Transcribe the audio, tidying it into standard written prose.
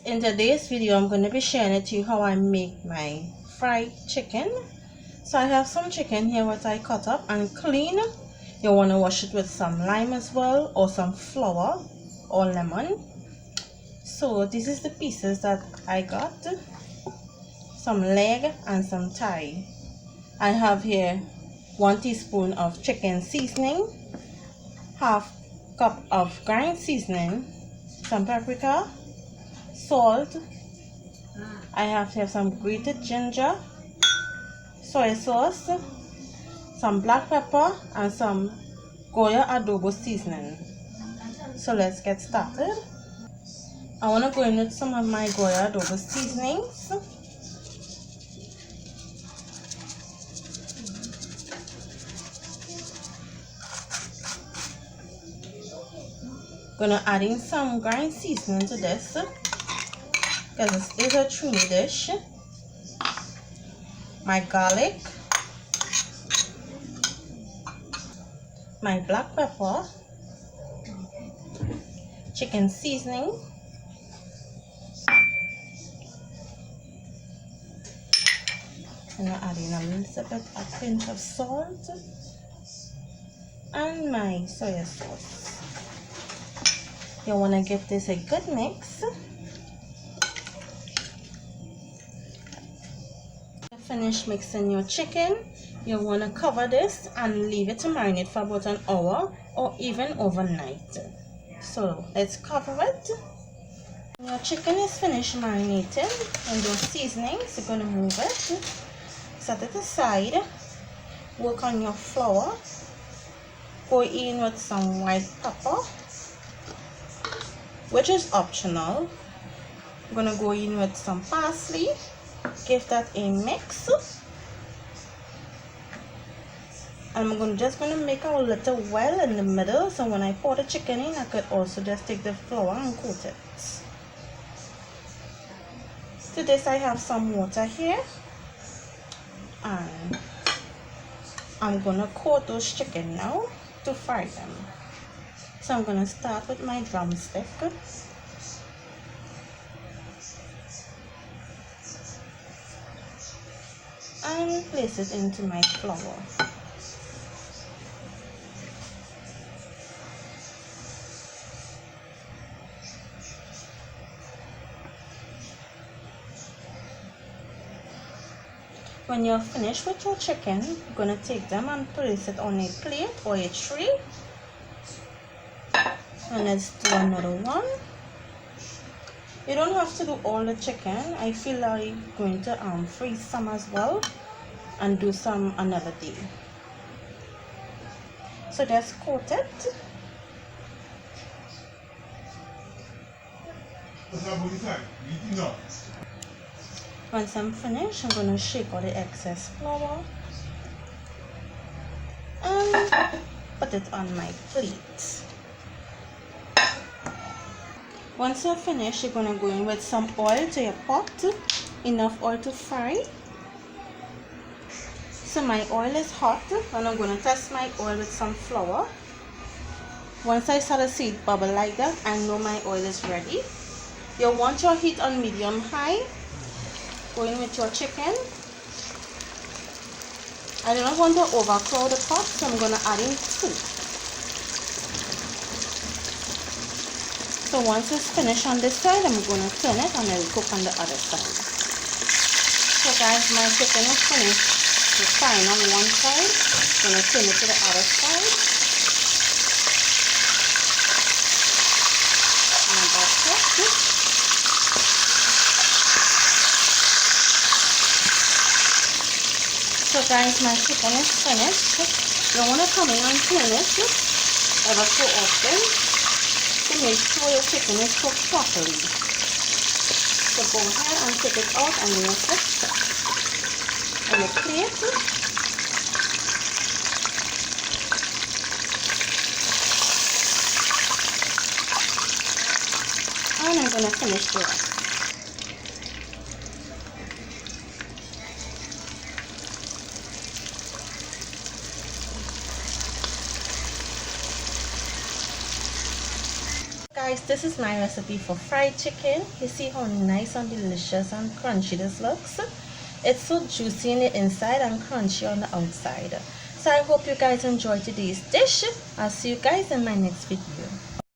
In today's video, I'm going to be sharing with you how I make my fried chicken. So I have some chicken here what I cut up and clean. You want to wash it with some lime as well, or some flour or lemon. So this is the pieces that I got. Some leg and some thigh. I have here 1 teaspoon of chicken seasoning, half cup of grind seasoning, some paprika, salt. I have here some grated ginger, soy sauce, some black pepper, and some Goya Adobo seasoning. So let's get started. I want to go in with some of my Goya Adobo seasonings. Gonna add in some grind seasoning to this because this is a Trini dish. My garlic, my black pepper, chicken seasoning, and I'm adding a little bit, a pinch of salt, and my soy sauce. You want to give this a good mix. Finish mixing your chicken. You want to cover this and leave it to marinate for about an hour or even overnight. So let's cover it. When your chicken is finished marinating in those seasonings, you're going to move it, set it aside, work on your flour, go in with some white pepper, which is optional. I'm going to go in with some parsley, give that a mix. I'm just going to make a little well in the middle, so when I pour the chicken in, I could also just take the flour and coat it. To this I have some water here, and I'm going to coat those chicken now to fry them. So I'm going to start with my drumstick. And place it into my flour. When you're finished with your chicken, you're going to take them and place it on a plate or a tray. And let's do another one. You don't have to do all the chicken. I feel like I'm going to freeze some as well and do some another day. So just coat it. Once I'm finished, I'm going to shake all the excess flour and put it on my plate. Once you're finished, you're going to go in with some oil to your pot, enough oil to fry. So my oil is hot, and I'm going to test my oil with some flour. Once I start to see it bubble like that, I know my oil is ready. You want your heat on medium high. Go in with your chicken. I do not want to overcrowd the pot, so I'm going to add in 2. So once it's finished on this side, I'm going to turn it and I'll cook on the other side. So guys, my chicken is finished. It's frying on one side. I'm going to turn it to the other side. And that's it. So guys, my chicken is finished. You want to come in and turn it ever so often to make sure your chicken is cooked properly. So go ahead and take it out and mix it on a plate. And I'm going to finish the rest. guys, this is my recipe for fried chicken. You see how nice and delicious and crunchy this looks? It's so juicy in the inside and crunchy on the outside. So I hope you guys enjoyed today's dish. I'll see you guys in my next video.